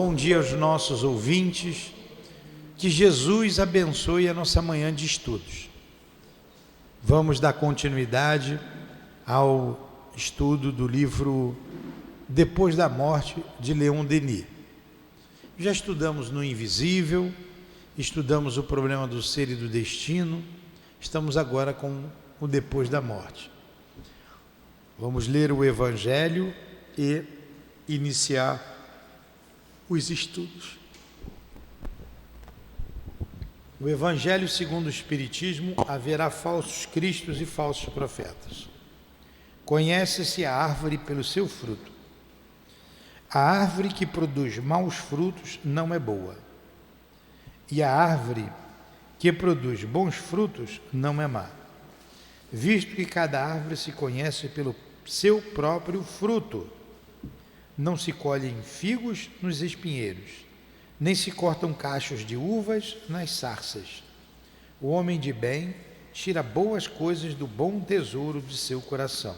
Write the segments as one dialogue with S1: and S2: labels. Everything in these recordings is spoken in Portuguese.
S1: bom dia aos nossos ouvintes, que Jesus abençoe a nossa manhã de estudos. Vamos dar continuidade ao estudo do livro Depois da Morte, de Leon Denis. Já estudamos no Invisível, estudamos o problema do ser e do destino, estamos agora com o Depois da Morte. Vamos ler o Evangelho e iniciar os estudos. O Evangelho segundo o Espiritismo: haverá falsos cristos e falsos profetas. Conhece-se a árvore pelo seu fruto. A árvore que produz maus frutos não é boa, e a árvore que produz bons frutos não é má, visto que cada árvore se conhece pelo seu próprio fruto. Não se colhem figos nos espinheiros, nem se cortam cachos de uvas nas sarças. O homem de bem tira boas coisas do bom tesouro de seu coração,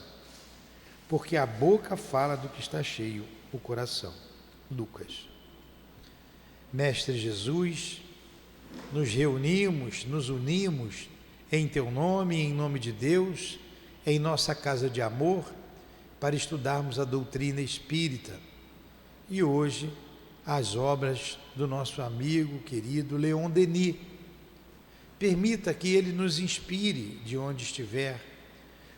S1: porque a boca fala do que está cheio o coração. Lucas. Mestre Jesus, nos reunimos, nos unimos em Teu nome, em nome de Deus, em nossa casa de amor, para estudarmos a doutrina espírita. E hoje, as obras do nosso amigo querido Leon Denis. Permita que ele nos inspire de onde estiver,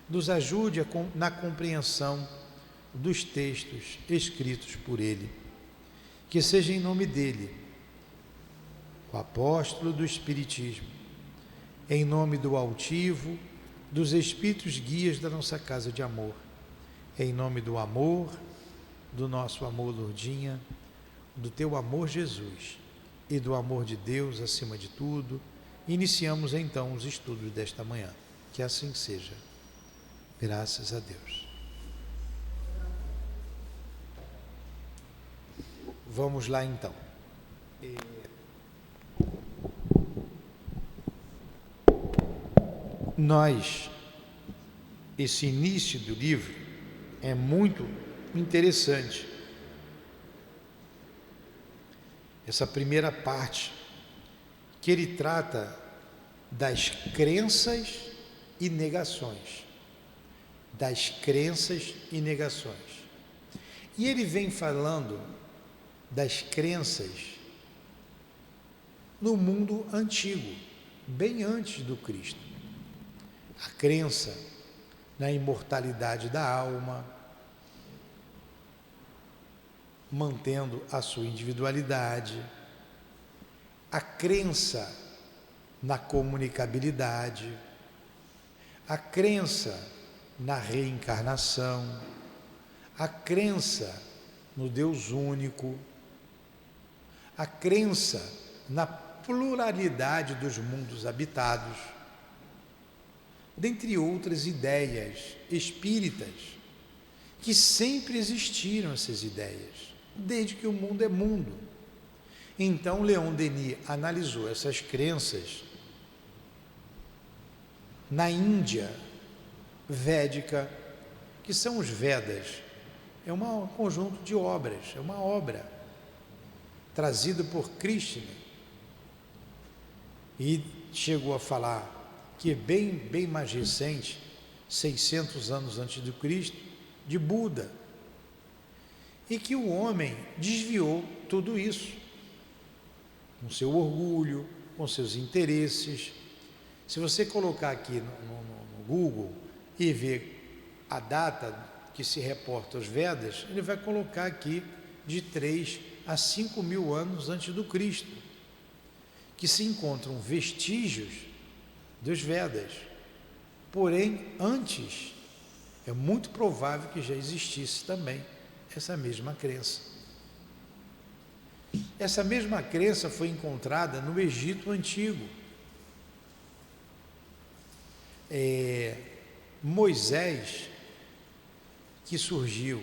S1: nos ajude na compreensão dos textos escritos por ele. Que seja em nome dele, o apóstolo do Espiritismo, em nome do altivo, dos espíritos guias da nossa casa de amor, em nome do amor, do nosso amor, Lourdinha, do teu amor, Jesus, e do amor de Deus acima de tudo, iniciamos então os estudos desta manhã. Que assim seja. Graças a Deus. Vamos lá então. Esse início do livro é muito interessante. Essa primeira parte, que ele trata das crenças e negações. Das crenças e negações. E ele vem falando das crenças no mundo antigo, bem antes do Cristo. A crença na imortalidade da alma, mantendo a sua individualidade, a crença na comunicabilidade, a crença na reencarnação, a crença no Deus único, a crença na pluralidade dos mundos habitados, dentre outras ideias espíritas, que sempre existiram essas ideias, desde que o mundo é mundo. Então, Leon Denis analisou essas crenças na Índia védica, que são os Vedas. É um conjunto de obras, é uma obra trazida por Krishna, e chegou a falar que é bem mais recente, 600 anos antes do Cristo, de Buda, e que o homem desviou tudo isso, com seu orgulho, com seus interesses. Se você colocar aqui no Google e ver a data que se reporta aos Vedas, ele vai colocar aqui de 3 a 5 mil anos antes do Cristo, que se encontram vestígios dos Vedas. Porém, antes, é muito provável que já existisse também essa mesma crença. Essa mesma crença foi encontrada no Egito Antigo. Moisés, que surgiu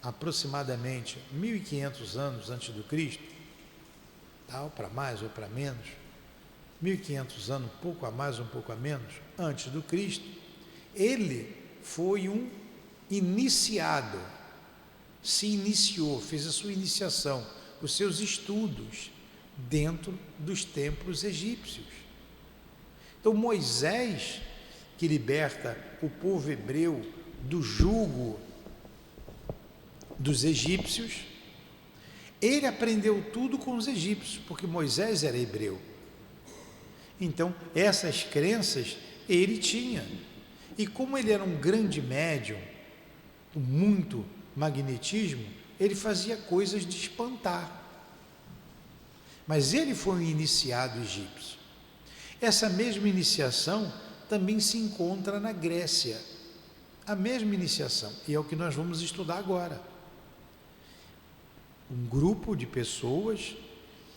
S1: aproximadamente 1500 anos antes do Cristo, tal, para mais ou para menos, 1500 anos, um pouco a mais, um pouco a menos, antes do Cristo, ele foi um iniciado, se iniciou, fez a sua iniciação os seus estudos dentro dos templos egípcios. Então Moisés, que liberta o povo hebreu do jugo dos egípcios, ele aprendeu tudo com os egípcios, porque Moisés era hebreu. Então essas crenças ele tinha, e como ele era um grande médium, com muito magnetismo, ele fazia coisas de espantar. Mas ele foi um iniciado egípcio. Essa mesma iniciação também se encontra na Grécia. A mesma iniciação, e é o que nós vamos estudar agora. Um grupo de pessoas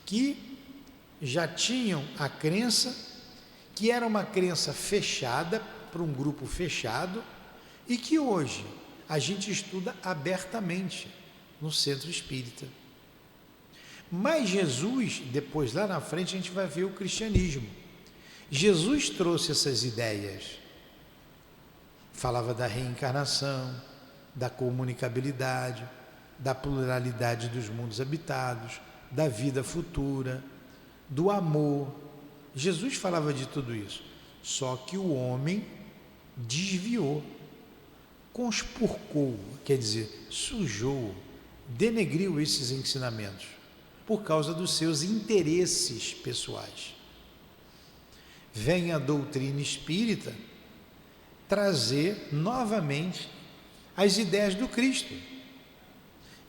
S1: que já tinham a crença, que era uma crença fechada, para um grupo fechado, e que hoje a gente estuda abertamente no centro espírita. Mas Jesus, depois lá na frente a gente vai ver o cristianismo. Jesus trouxe essas ideias. Falava da reencarnação, da comunicabilidade, da pluralidade dos mundos habitados, da vida futura, do amor. Jesus falava de tudo isso. Só que o homem desviou, conspurcou, quer dizer, sujou, denegriu esses ensinamentos por causa dos seus interesses pessoais. Vem a doutrina espírita trazer novamente as ideias do Cristo.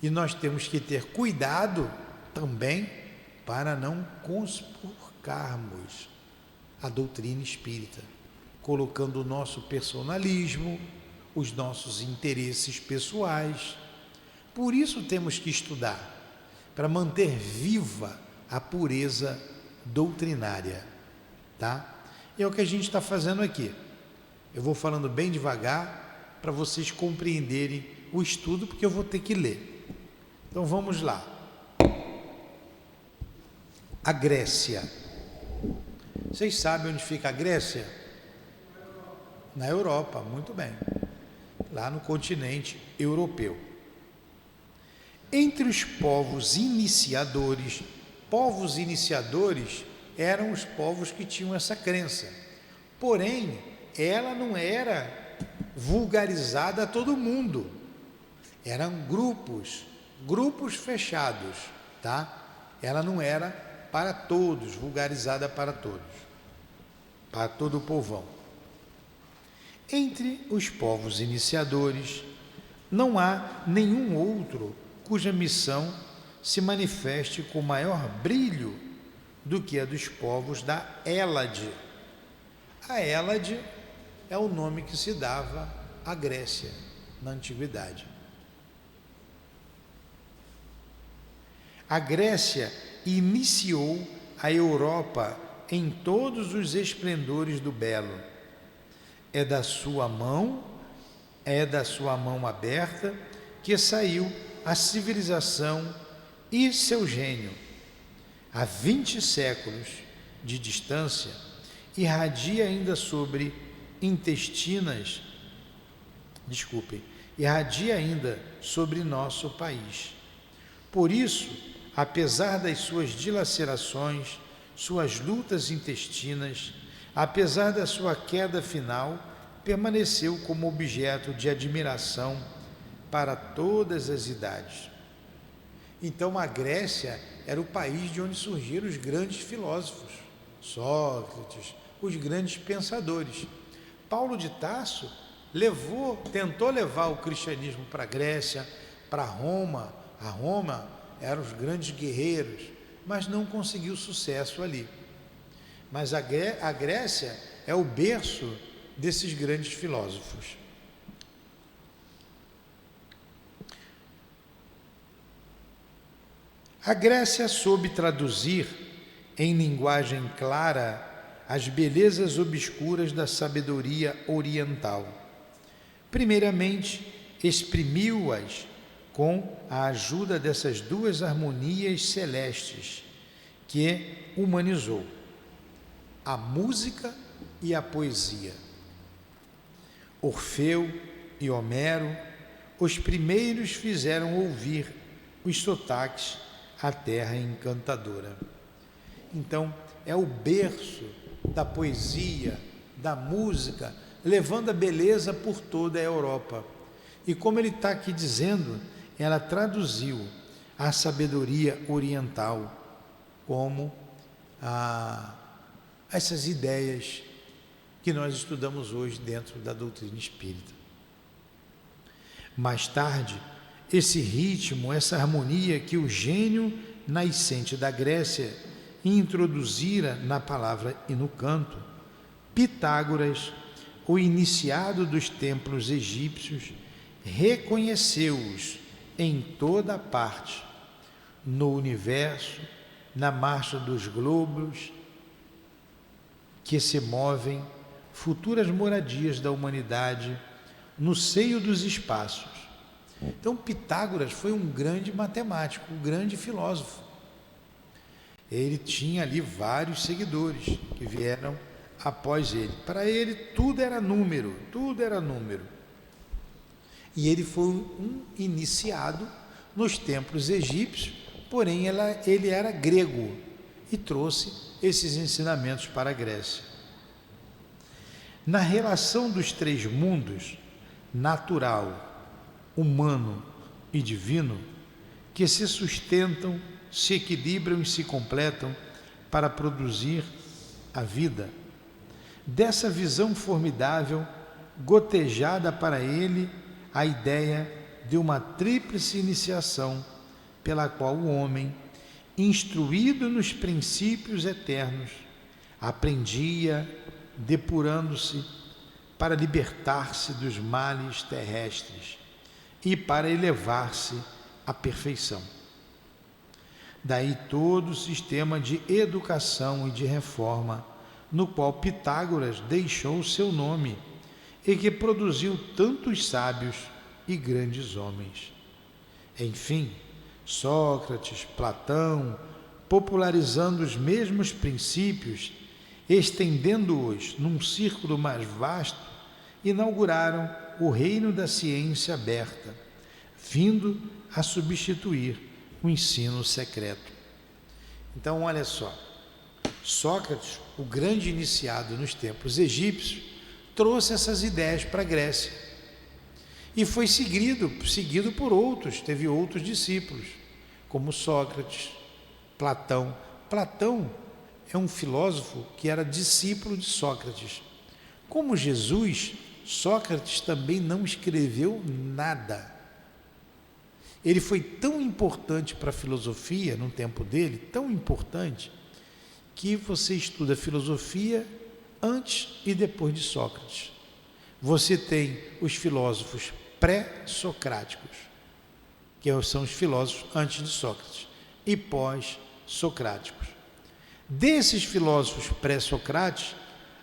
S1: E nós temos que ter cuidado também para não conspurcarmos a doutrina espírita, colocando o nosso personalismo, os nossos interesses pessoais. Por isso temos que estudar, para manter viva a pureza doutrinária, tá? E é o que a gente está fazendo aqui. Eu vou falando bem devagar para vocês compreenderem o estudo, porque eu vou ter que ler. Então vamos lá. A Grécia. Vocês sabem onde fica a Grécia? Na Europa, muito bem. Lá no continente europeu. Entre os povos iniciadores eram os povos que tinham essa crença. Porém, ela não era vulgarizada a todo mundo. Eram grupos fechados, tá? Ela não era para todos, vulgarizada para todos, para todo o povão. Entre os povos iniciadores, não há nenhum outro cuja missão se manifeste com maior brilho do que a dos povos da Hélade. A Hélade é o nome que se dava à Grécia na antiguidade. A Grécia iniciou a Europa em todos os esplendores do belo. É da sua mão aberta que saiu a civilização e seu gênio. Há 20 séculos de distância, irradia ainda sobre nosso país. Por isso, apesar das suas dilacerações, suas lutas intestinas, apesar da sua queda final, permaneceu como objeto de admiração para todas as idades. Então a Grécia era o país de onde surgiram os grandes filósofos, Sócrates, os grandes pensadores. Paulo de Tarso tentou levar o cristianismo para a Grécia, para Roma. A Roma eram os grandes guerreiros, mas não conseguiu sucesso ali. Mas a Grécia é o berço desses grandes filósofos. A Grécia soube traduzir em linguagem clara as belezas obscuras da sabedoria oriental. Primeiramente, exprimiu-as com a ajuda dessas duas harmonias celestes que humanizou: a música e a poesia. Orfeu e Homero, os primeiros fizeram ouvir os sotaques a terra encantadora. Então, é o berço da poesia, da música, levando a beleza por toda a Europa. E como ele está aqui dizendo, ela traduziu a sabedoria oriental como essas ideias que nós estudamos hoje dentro da doutrina espírita. Mais tarde, esse ritmo, essa harmonia que o gênio nascente da Grécia introduzira na palavra e no canto, Pitágoras, o iniciado dos templos egípcios, reconheceu-os em toda parte, no universo, na marcha dos globos que se movem, futuras moradias da humanidade, no seio dos espaços. Então, Pitágoras foi um grande matemático, um grande filósofo. Ele tinha ali vários seguidores que vieram após ele. Para ele, tudo era número, tudo era número. E ele foi um iniciado nos templos egípcios, porém ele era grego e trouxe esses ensinamentos para a Grécia. Na relação dos três mundos, natural, humano e divino, que se sustentam, se equilibram e se completam para produzir a vida, dessa visão formidável, gotejada para ele a ideia de uma tríplice iniciação pela qual o homem, instruído nos princípios eternos, aprendia, depurando-se para libertar-se dos males terrestres e para elevar-se à perfeição. Daí todo o sistema de educação e de reforma no qual Pitágoras deixou seu nome e que produziu tantos sábios e grandes homens. Enfim, Sócrates, Platão, popularizando os mesmos princípios, estendendo-os num círculo mais vasto, inauguraram o reino da ciência aberta, vindo a substituir o ensino secreto. Então, olha só, Sócrates, o grande iniciado nos templos egípcios, trouxe essas ideias para a Grécia e foi seguido por outros, teve outros discípulos, como Sócrates, Platão. Platão é um filósofo que era discípulo de Sócrates. Como Jesus, Sócrates também não escreveu nada. Ele foi tão importante para a filosofia no tempo dele, tão importante, que você estuda filosofia antes e depois de Sócrates. Você tem os filósofos pré-socráticos, que são os filósofos antes de Sócrates, e pós-socráticos. Desses filósofos pré-socráticos,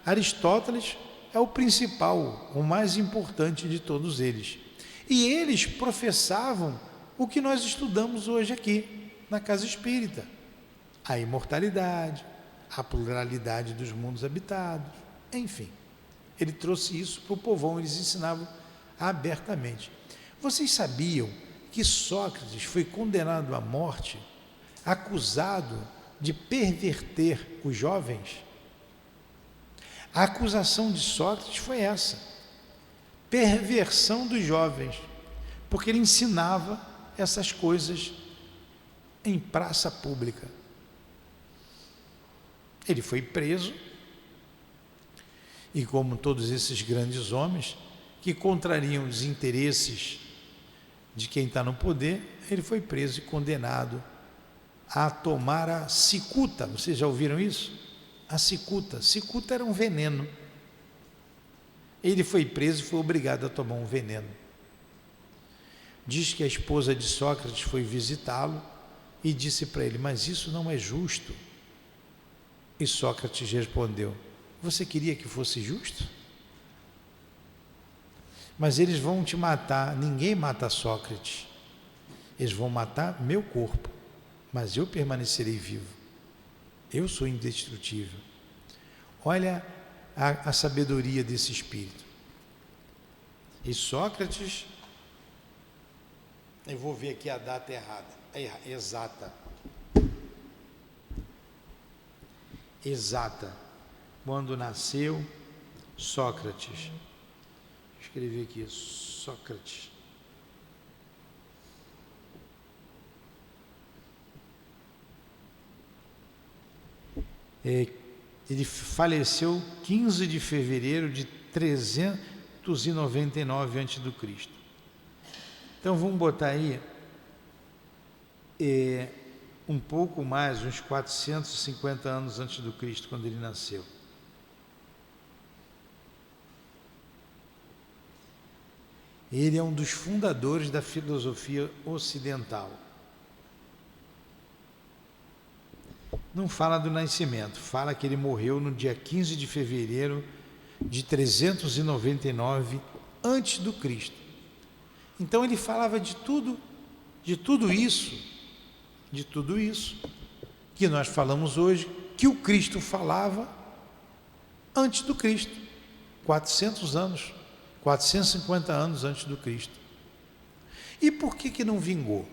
S1: Aristóteles é o principal, o mais importante de todos eles. E eles professavam o que nós estudamos hoje aqui, na Casa Espírita: a imortalidade, a pluralidade dos mundos habitados, enfim. Ele trouxe isso para o povão, eles ensinavam abertamente. Vocês sabiam que Sócrates foi condenado à morte, acusado de perverter os jovens? A acusação de Sócrates foi essa: perversão dos jovens, porque ele ensinava essas coisas em praça pública. Ele foi preso, e como todos esses grandes homens que contrariam os interesses de quem está no poder, ele foi preso e condenado a tomar a cicuta. Vocês já ouviram isso? A cicuta. Cicuta era um veneno. Ele foi preso e foi obrigado a tomar um veneno. Diz que a esposa de Sócrates foi visitá-lo e disse para ele: mas isso não é justo. E Sócrates respondeu: você queria que fosse justo? Mas eles vão te matar. Ninguém mata Sócrates. Eles vão matar meu corpo, mas eu permanecerei vivo. Eu sou indestrutível. Olha a sabedoria desse espírito. E Sócrates, eu vou ver aqui a data errada, exata. exata, quando nasceu Sócrates. Escrevi aqui, Sócrates. Ele faleceu 15 de fevereiro de 399 a.C. Então vamos botar aí um pouco mais, uns 450 anos antes do Cristo, quando ele nasceu. Ele é um dos fundadores da filosofia ocidental. Não fala do nascimento, fala que ele morreu no dia 15 de fevereiro de 399 antes do Cristo. Então ele falava de tudo isso que nós falamos hoje, que o Cristo falava antes do Cristo, 450 anos antes do Cristo. E por que não vingou?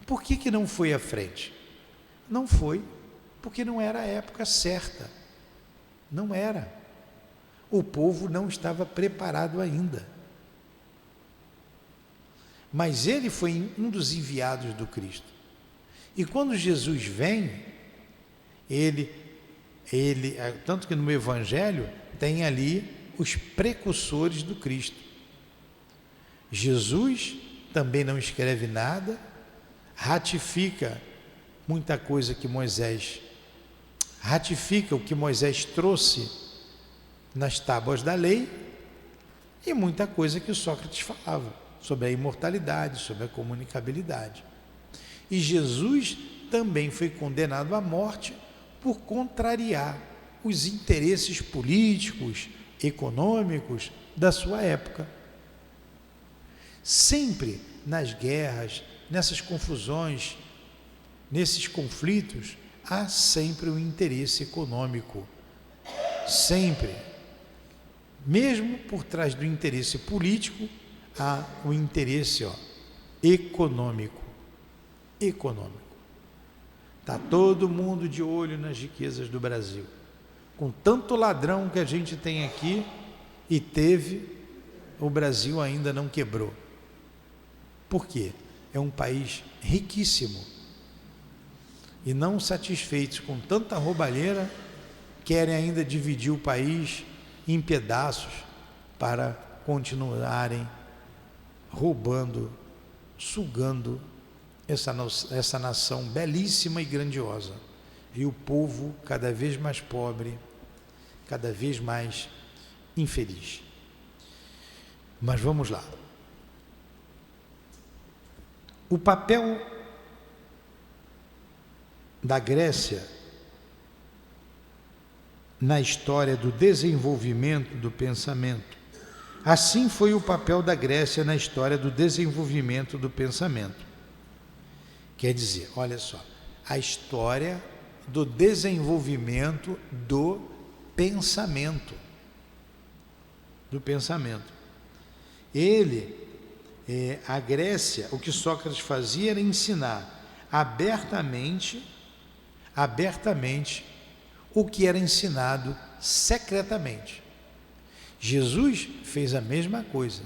S1: Por que não foi à frente? Não foi, porque não era a época certa. Não era. O povo não estava preparado ainda. Mas ele foi um dos enviados do Cristo. E quando Jesus vem, tanto que no Evangelho tem ali os precursores do Cristo. Jesus também não escreve nada, ratifica muita coisa que Moisés, ratifica o que Moisés trouxe nas tábuas da lei e muita coisa que Sócrates falava sobre a imortalidade, sobre a comunicabilidade. E Jesus também foi condenado à morte por contrariar os interesses políticos, econômicos da sua época. Sempre nas guerras, nessas confusões, nesses conflitos, há sempre um interesse econômico. Sempre. Mesmo por trás do interesse político, há o interesse econômico. Está todo mundo de olho nas riquezas do Brasil. Com tanto ladrão que a gente tem aqui e teve, o Brasil ainda não quebrou. Por quê? É um país riquíssimo. E não satisfeitos com tanta roubalheira, querem ainda dividir o país em pedaços para continuarem roubando, sugando essa nação belíssima e grandiosa. E o povo cada vez mais pobre, cada vez mais infeliz. Mas vamos lá. O papel da Grécia na história do desenvolvimento do pensamento. Assim foi o papel da Grécia na história do desenvolvimento do pensamento. Quer dizer, olha só, a história do desenvolvimento do pensamento. A Grécia, o que Sócrates fazia era ensinar abertamente o que era ensinado secretamente. Jesus fez a mesma coisa,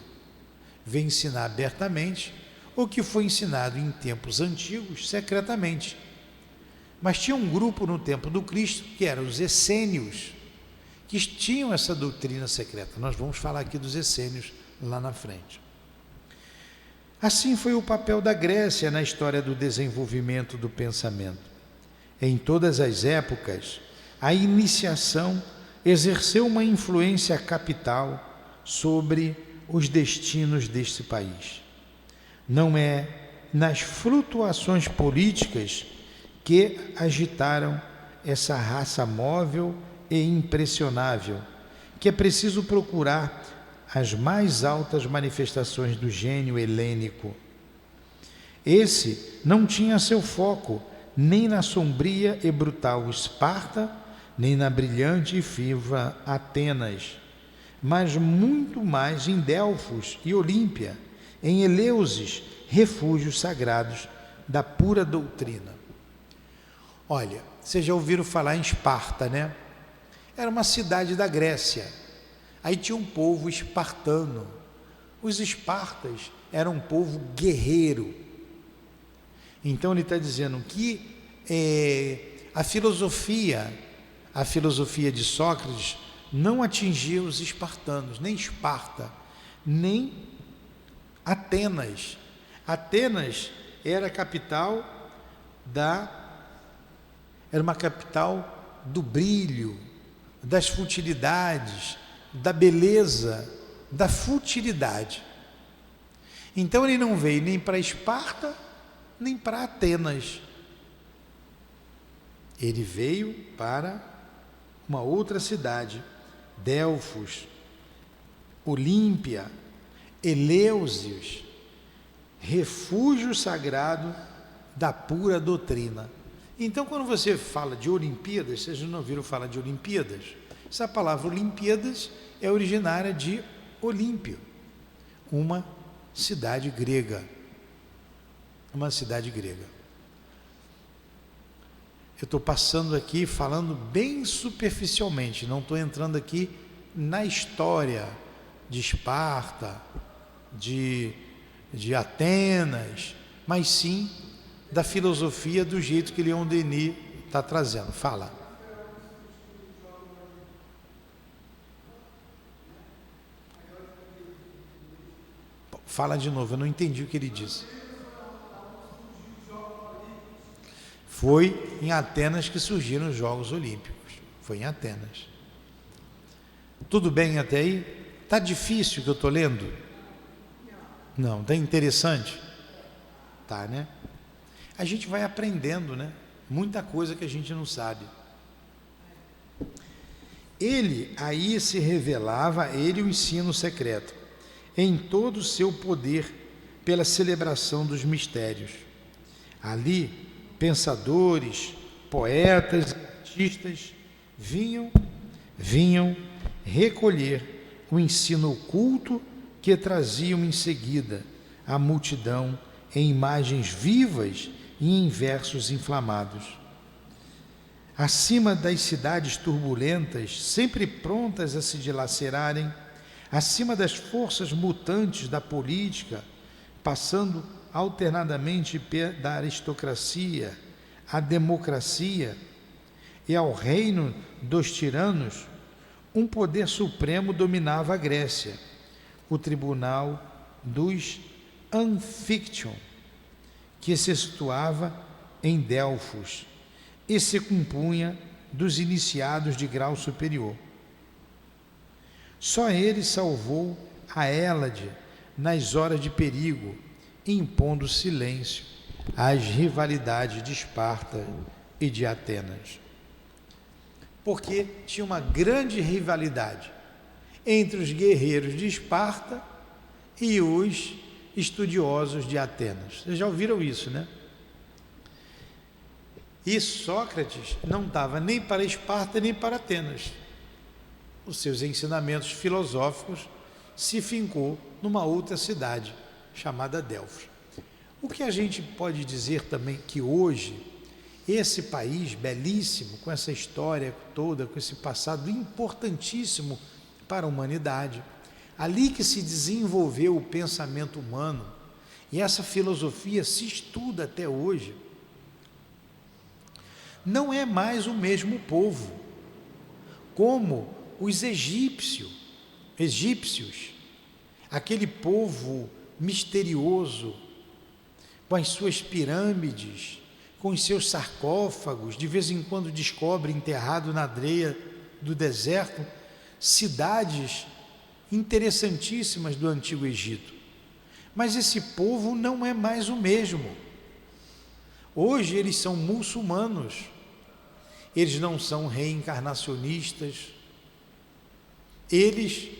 S1: veio ensinar abertamente o que foi ensinado em tempos antigos secretamente. Mas tinha um grupo no tempo do Cristo que eram os essênios, que tinham essa doutrina secreta. Nós vamos falar aqui dos essênios lá na frente. Assim foi o papel da Grécia na história do desenvolvimento do pensamento. Em todas as épocas, a iniciação exerceu uma influência capital sobre os destinos deste país. Não é nas flutuações políticas que agitaram essa raça móvel e impressionável, que é preciso procurar as mais altas manifestações do gênio helênico. Esse não tinha seu foco nem na sombria e brutal Esparta, nem na brilhante e viva Atenas, mas muito mais em Delfos e Olímpia, em Eleusis, refúgios sagrados da pura doutrina. Olha, vocês já ouviram falar em Esparta, né? Era uma cidade da Grécia. Aí tinha um povo espartano. Os espartas eram um povo guerreiro. Então ele está dizendo que a filosofia de Sócrates não atingia os espartanos, nem Esparta, nem Atenas. Atenas era a capital era uma capital do brilho, das futilidades, da beleza, da futilidade. Então ele não veio nem para Esparta, nem para Atenas. Ele veio para uma outra cidade, Delfos, Olímpia, Eleusis, refúgio sagrado da pura doutrina. Então, quando você fala de Olimpíadas, vocês não ouviram falar de Olimpíadas? Essa palavra Olimpíadas é originária de Olímpio, uma cidade grega. Uma cidade grega. Eu estou passando aqui falando bem superficialmente, não estou entrando aqui na história de Esparta, de Atenas, mas sim da filosofia do jeito que Leon Denis está trazendo. Fala. Fala de novo, eu não entendi o que ele disse. Foi em Atenas que surgiram os Jogos Olímpicos. Foi em Atenas. Tudo bem até aí? Está difícil o que eu estou lendo? Não, está interessante? Tá, né? A gente vai aprendendo, né? Muita coisa que a gente não sabe. Ele aí se revelava, ele o ensino secreto, em todo o seu poder pela celebração dos mistérios. Ali, pensadores, poetas, artistas vinham recolher o ensino oculto que traziam em seguida a multidão em imagens vivas e em versos inflamados. Acima das cidades turbulentas, sempre prontas a se dilacerarem, acima das forças mutantes da política, passando alternadamente da aristocracia à democracia e ao reino dos tiranos, um poder supremo dominava a Grécia, o tribunal dos Anfiction, que se situava em Delfos e se compunha dos iniciados de grau superior. Só ele salvou a Hélade nas horas de perigo, impondo silêncio às rivalidades de Esparta e de Atenas. Porque tinha uma grande rivalidade entre os guerreiros de Esparta e os estudiosos de Atenas. Vocês já ouviram isso, né? E Sócrates não estava nem para Esparta nem para Atenas. Os seus ensinamentos filosóficos se fincou numa outra cidade chamada Delfos. O que a gente pode dizer também que hoje esse país belíssimo, com essa história toda, com esse passado importantíssimo para a humanidade, ali que se desenvolveu o pensamento humano, e essa filosofia se estuda até hoje, não é mais o mesmo povo, como os egípcios, aquele povo misterioso, com as suas pirâmides, com os seus sarcófagos, de vez em quando descobre enterrado na areia do deserto, cidades interessantíssimas do Antigo Egito. Mas esse povo não é mais o mesmo. Hoje eles são muçulmanos, eles não são reencarnacionistas, eles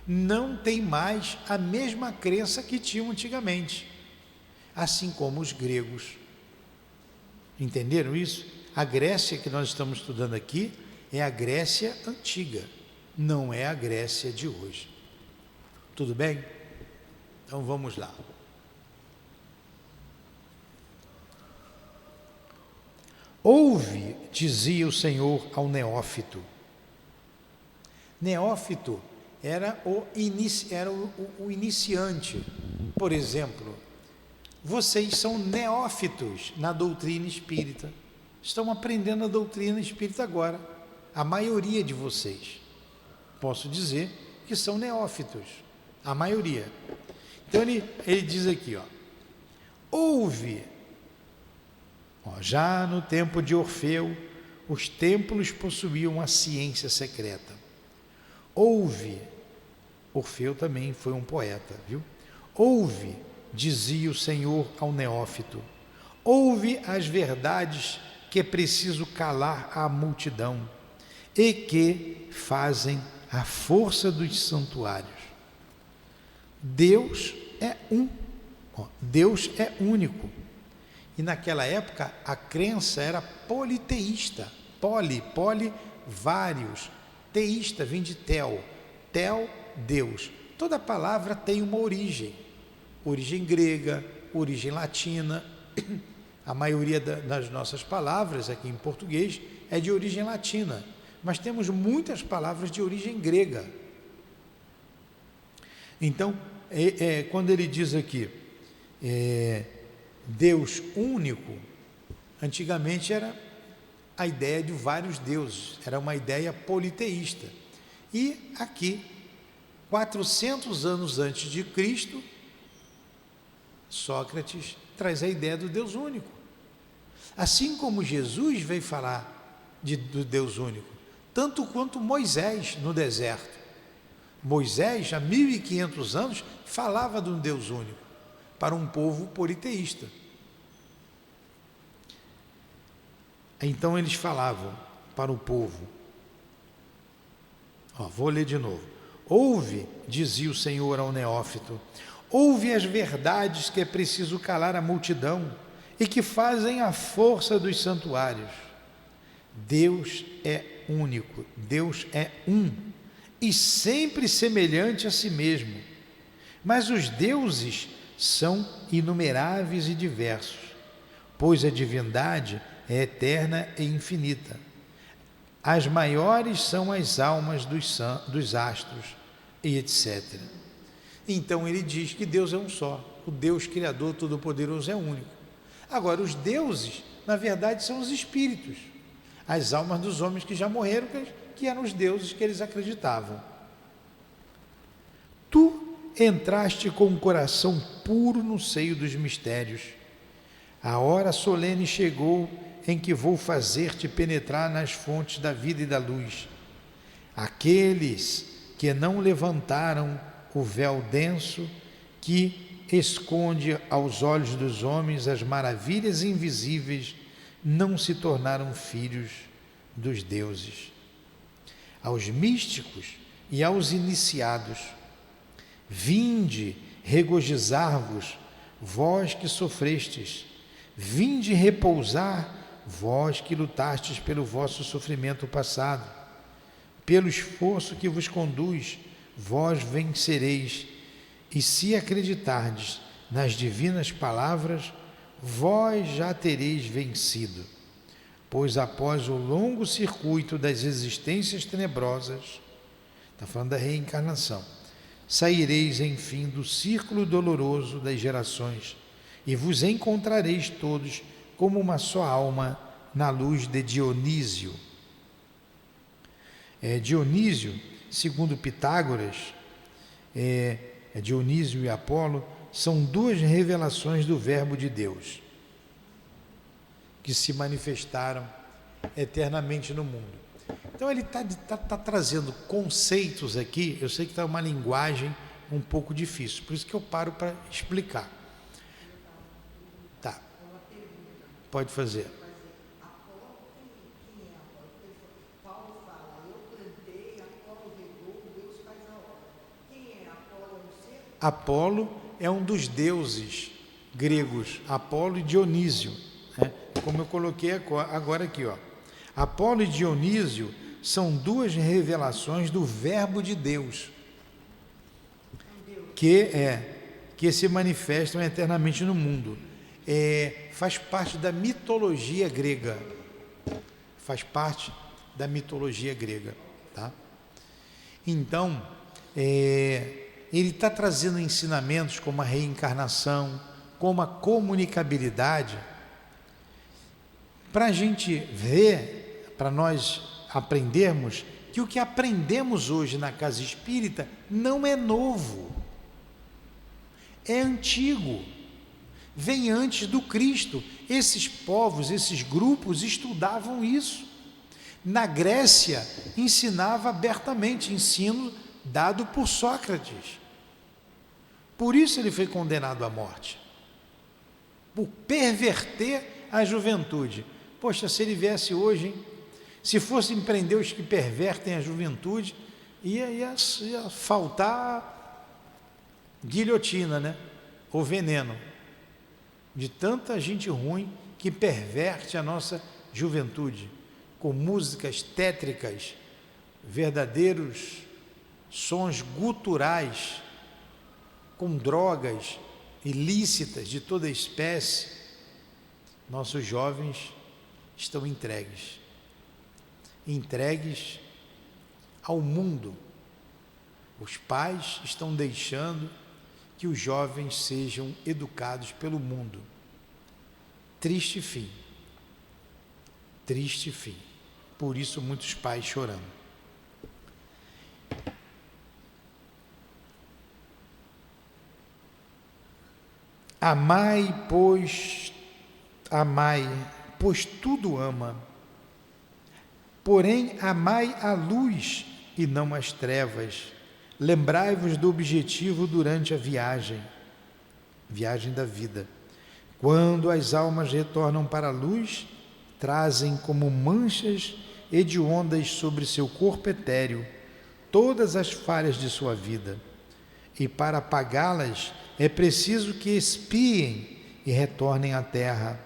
S1: não têm mais a mesma crença que tinham antigamente, assim como os gregos. Entenderam isso? A Grécia que nós estamos estudando aqui é a Grécia antiga, não é a Grécia de hoje. Tudo bem? Então vamos lá. Ouve, dizia o Senhor ao neófito. Neófito era o iniciante. Por exemplo, vocês são neófitos na doutrina espírita. Estão aprendendo a doutrina espírita agora. A maioria de vocês. Posso dizer que são neófitos. A maioria. Então ele diz aqui, ouve. Já no tempo de Orfeu, os templos possuíam a ciência secreta. Ouve. Orfeu também foi um poeta, viu? Ouve, dizia o Senhor ao neófito. Ouve as verdades que é preciso calar à multidão e que fazem a força dos santuários. Deus é um. Deus é único. E naquela época a crença era politeísta. Poli, vários. Teísta vem de tel. Tel, Deus. Toda palavra tem uma origem. Origem grega, origem latina. A maioria das nossas palavras aqui em português é de origem latina. Mas temos muitas palavras de origem grega. Então, quando ele diz aqui, Deus único, antigamente era a ideia de vários deuses, era uma ideia politeísta. E aqui, 400 anos antes de Cristo, Sócrates traz a ideia do Deus único. Assim como Jesus veio falar do Deus único, tanto quanto Moisés no deserto. Moisés, há 1500 anos, falava de um Deus único para um povo politeísta. Então eles falavam para o povo. Vou ler de novo. Ouve, dizia o Senhor ao neófito, ouve as verdades que é preciso calar a multidão e que fazem a força dos santuários. Deus é único, Deus é um e sempre semelhante a si mesmo. Mas os deuses são inumeráveis e diversos, pois a divindade é eterna e infinita. As maiores são as almas dos astros e etc. Então ele diz que Deus é um só, o Deus Criador Todo-Poderoso é único. Agora, os deuses, na verdade, são os espíritos, as almas dos homens que já morreram, que eram os deuses que eles acreditavam. Tu entraste com o coração puro no seio dos mistérios. A hora solene chegou em que vou fazer-te penetrar nas fontes da vida e da luz. Aqueles que não levantaram o véu denso que esconde aos olhos dos homens as maravilhas invisíveis, não se tornaram filhos dos deuses. Aos místicos e aos iniciados, vinde regozijar-vos, vós que sofrestes, vinde repousar, vós que lutastes pelo vosso sofrimento passado, pelo esforço que vos conduz, vós vencereis, e se acreditardes nas divinas palavras, vós já tereis vencido, pois após o longo circuito das existências tenebrosas, está falando da reencarnação, saireis enfim do círculo doloroso das gerações e vos encontrareis todos como uma só alma na luz de Dionísio. Dionísio, segundo Pitágoras, Dionísio e Apolo, são duas revelações do Verbo de Deus que se manifestaram eternamente no mundo. Então ele está trazendo conceitos aqui, eu sei que está uma linguagem um pouco difícil, por isso que eu paro para explicar. Tá, pode fazer. Apolo é um dos deuses gregos, Apolo e Dionísio, né? Como eu coloquei agora aqui, Apolo e Dionísio são duas revelações do Verbo de Deus, que se manifestam eternamente no mundo. Faz parte da mitologia grega. faz parte da mitologia grega, tá? Então, ele está trazendo ensinamentos como a reencarnação, como a comunicabilidade, para a gente ver, para nós aprendermos que o que aprendemos hoje na casa espírita não é novo, é antigo, vem antes do Cristo. Esses povos, esses grupos estudavam isso. Na Grécia, ensinava abertamente, ensino dado por Sócrates. Por isso ele foi condenado à morte, por perverter a juventude. Poxa, se ele viesse hoje, hein? Se fossem prender os que pervertem a juventude, ia faltar guilhotina, né? Ou veneno, de tanta gente ruim que perverte a nossa juventude, com músicas tétricas, verdadeiros sons guturais, com drogas ilícitas de toda espécie. Nossos jovens estão entregues ao mundo. Os pais estão deixando que os jovens sejam educados pelo mundo. Triste fim. Triste fim. Por isso muitos pais chorando. Amai, pois tudo ama. Porém, amai a luz e não as trevas. Lembrai-vos do objetivo durante a viagem da vida. Quando as almas retornam para a luz, trazem como manchas hediondas sobre seu corpo etéreo todas as falhas de sua vida. E para apagá-las, é preciso que expiem e retornem à terra.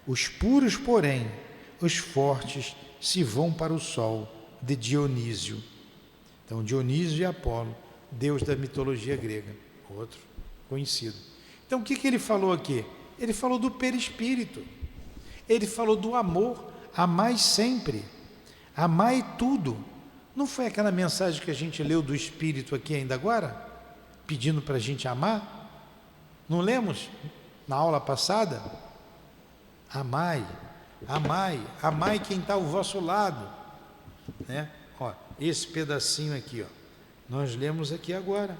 S1: Os puros, porém, os fortes, se vão para o sol, de Dionísio. Então, Dionísio e Apolo, deus da mitologia grega, outro conhecido. Então, o que ele falou aqui? Ele falou do perispírito, ele falou do amor. Amai sempre, amai tudo. Não foi aquela mensagem que a gente leu do Espírito aqui ainda agora? Pedindo para a gente amar? Não lemos na aula passada? Amai, amai, amai quem está ao vosso lado, né? Ó, esse pedacinho aqui, ó, nós lemos aqui agora.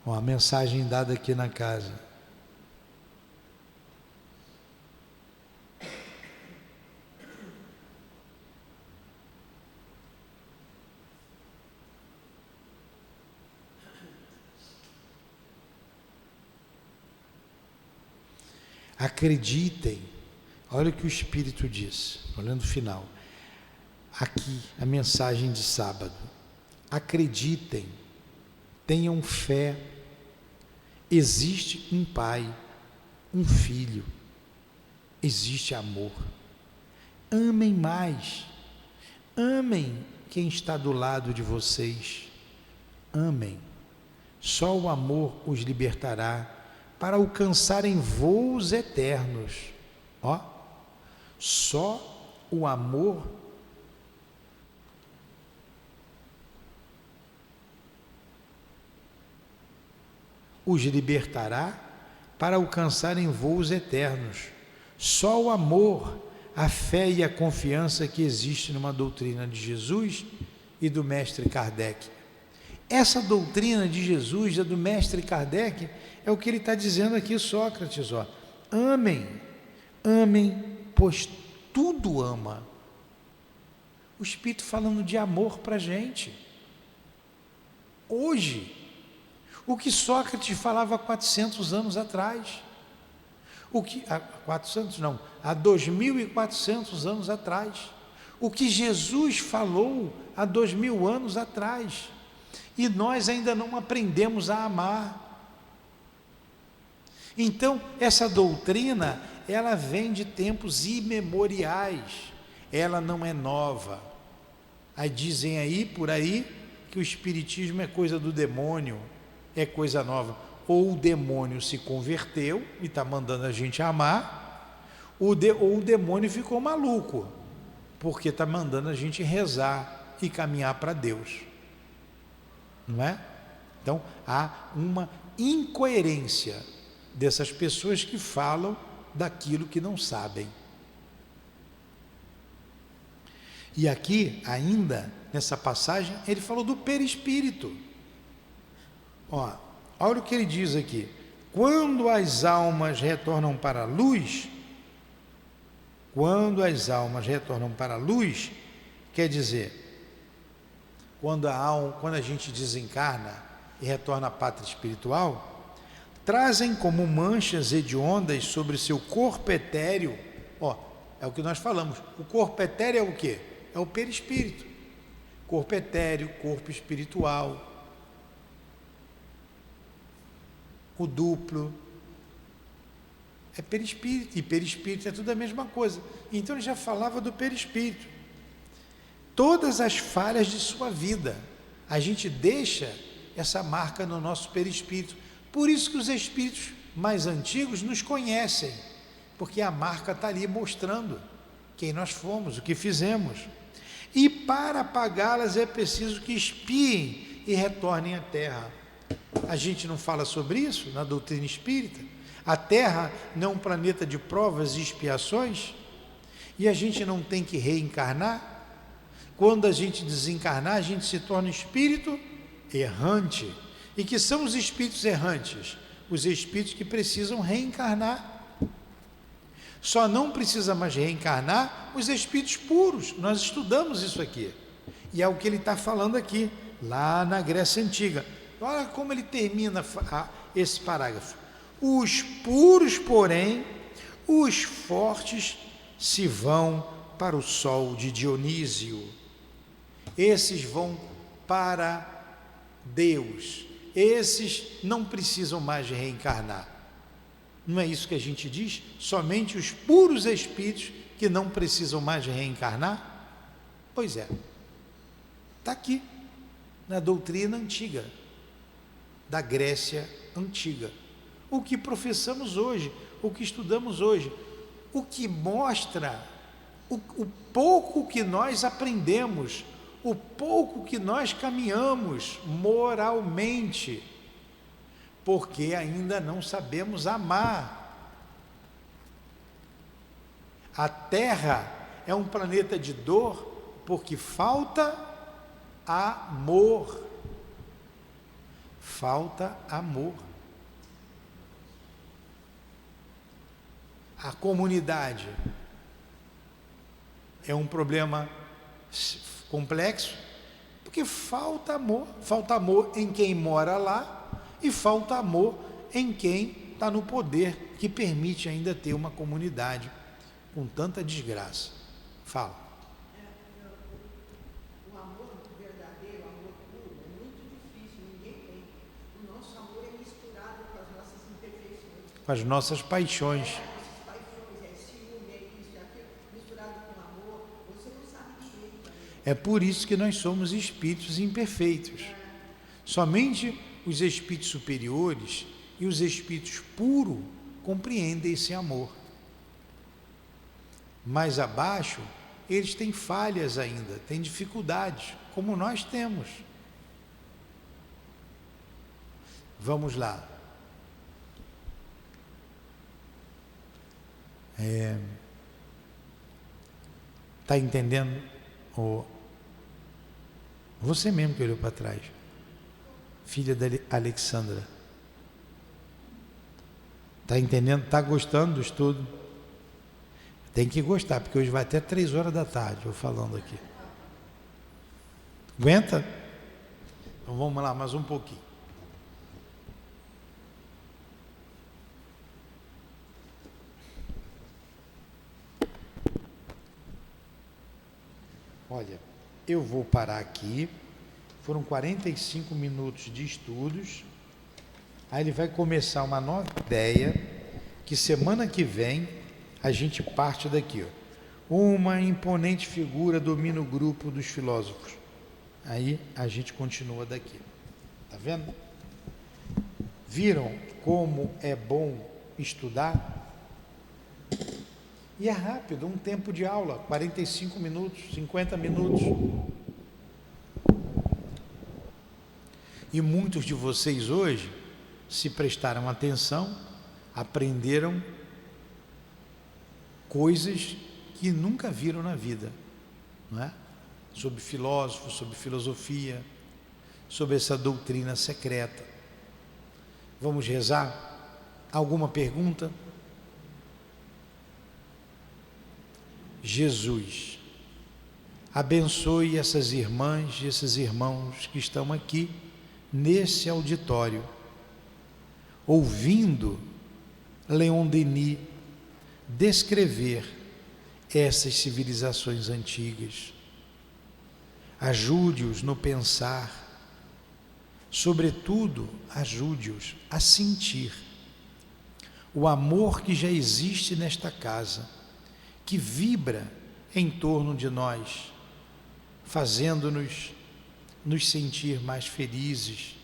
S1: Ó, a mensagem dada aqui na casa. Acreditem, olha o que o Espírito diz, olhando o final, aqui a mensagem de sábado. Acreditem, tenham fé, existe um pai, um filho, existe amor. Amem mais, amem quem está do lado de vocês, amem, só o amor os libertará para alcançarem voos eternos. Ó, só o amor os libertará para alcançarem voos eternos. Só o amor, a fé e a confiança que existe numa doutrina de Jesus e do mestre Kardec. Essa doutrina de Jesus e do mestre Kardec é o que ele está dizendo aqui, Sócrates, ó. Amem, amem, pois tudo ama. O Espírito falando de amor para a gente. Hoje, o que Sócrates falava há 400 anos atrás. Há 2.400 anos atrás. O que Jesus falou há 2.000 anos atrás. E nós ainda não aprendemos a amar. Então, essa doutrina, ela vem de tempos imemoriais, ela não é nova. Aí dizem aí, por aí, que o espiritismo é coisa do demônio, é coisa nova. Ou o demônio se converteu e está mandando a gente amar, ou o demônio ficou maluco, porque está mandando a gente rezar e caminhar para Deus. Não é? Então, há uma incoerência dessas pessoas que falam daquilo que não sabem. E aqui, ainda, nessa passagem, ele falou do perispírito. Olha o que ele diz aqui. Quando as almas retornam para a luz, quer dizer, quando a gente desencarna e retorna à pátria espiritual, trazem como manchas hediondas sobre seu corpo etéreo. É o que nós falamos. O corpo etéreo é o quê? É o perispírito. Corpo etéreo, corpo espiritual, o duplo, é perispírito, e perispírito é tudo a mesma coisa. Então ele já falava do perispírito. Todas as falhas de sua vida, a gente deixa essa marca no nosso perispírito. Por isso que os espíritos mais antigos nos conhecem, porque a marca está ali mostrando quem nós fomos, o que fizemos. E para apagá-las é preciso que espiem e retornem à Terra. A gente não fala sobre isso na doutrina espírita? A Terra não é um planeta de provas e expiações? E a gente não tem que reencarnar? Quando a gente desencarnar, a gente se torna espírito errante. E que são os espíritos errantes? Os espíritos que precisam reencarnar. Só não precisa mais reencarnar os espíritos puros. Nós estudamos isso aqui. E é o que ele está falando aqui, lá na Grécia Antiga. Olha como ele termina esse parágrafo. Os puros, porém, os fortes, se vão para o sol de Dionísio. Esses vão para Deus. Esses não precisam mais reencarnar. Não é isso que a gente diz? Somente os puros espíritos que não precisam mais reencarnar? Pois é. Está aqui, na doutrina antiga, da Grécia Antiga. O que professamos hoje, o que estudamos hoje, o que mostra o pouco que nós aprendemos, o pouco que nós caminhamos moralmente, porque ainda não sabemos amar. A Terra é um planeta de dor porque falta amor. Falta amor. A comunidade é um problema complexo porque falta amor em quem mora lá e falta amor em quem está no poder que permite ainda ter uma comunidade com tanta desgraça. Fala.
S2: O amor verdadeiro, o amor puro, é muito difícil, ninguém tem. O nosso amor é misturado com as nossas imperfeições.
S1: Com as nossas paixões.
S2: Nossas paixões, ciúme, isso, aquilo, misturado com amor, você não sabe direito também.
S1: É por isso que nós somos espíritos imperfeitos. Somente os espíritos superiores e os espíritos puros compreendem esse amor. Mais abaixo, eles têm falhas ainda, têm dificuldades, como nós temos. Vamos lá. Está entendendo? Você mesmo que olhou para trás. Filha da Alexandra. Está entendendo? Está gostando do estudo? Tem que gostar, porque hoje vai até 3 horas da tarde, eu falando aqui. Aguenta? Então vamos lá, mais um pouquinho. Olha, eu vou parar aqui. Foram 45 minutos de estudos. Aí ele vai começar uma nova ideia, que semana que vem a gente parte daqui. Uma imponente figura domina o grupo dos filósofos. Aí a gente continua daqui. Tá vendo? Viram como é bom estudar? E é rápido, um tempo de aula, 45 minutos, 50 minutos. E muitos de vocês hoje, se prestaram atenção, aprenderam coisas que nunca viram na vida, não é? Sobre filósofos, sobre filosofia, sobre essa doutrina secreta. Vamos rezar? Alguma pergunta? Jesus, abençoe essas irmãs e esses irmãos que estão aqui nesse auditório, ouvindo Leon Denis descrever essas civilizações antigas. Ajude-os no pensar, sobretudo ajude-os a sentir o amor que já existe nesta casa, que vibra em torno de nós, fazendo-nos nos sentir mais felizes,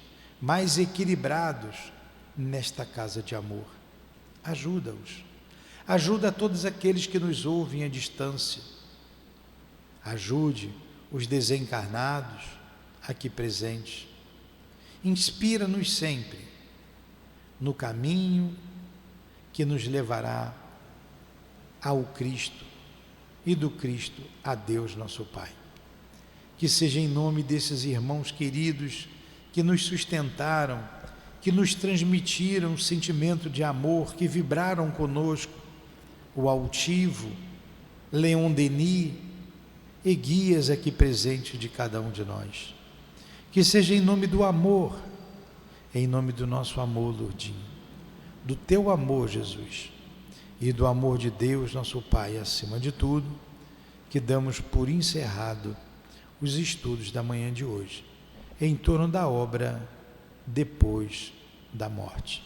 S1: mais equilibrados nesta casa de amor. Ajuda-os. Ajuda a todos aqueles que nos ouvem à distância. Ajude os desencarnados aqui presentes. Inspira-nos sempre no caminho que nos levará ao Cristo e do Cristo a Deus nosso Pai. Que seja em nome desses irmãos queridos que nos sustentaram, que nos transmitiram um sentimento de amor, que vibraram conosco, o altivo Leon Denis e guias aqui presentes de cada um de nós. Que seja em nome do amor, em nome do nosso amor, Lourdinho, do teu amor, Jesus, e do amor de Deus, nosso Pai, acima de tudo, que damos por encerrado os estudos da manhã de hoje, em torno da obra depois da morte.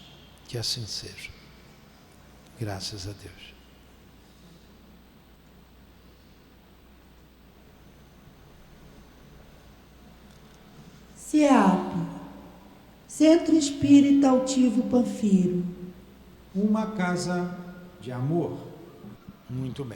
S1: Que assim seja. Graças a Deus.
S3: CEAP, Centro Espírita Altivo Panfiro.
S1: Uma casa de amor. Muito bem.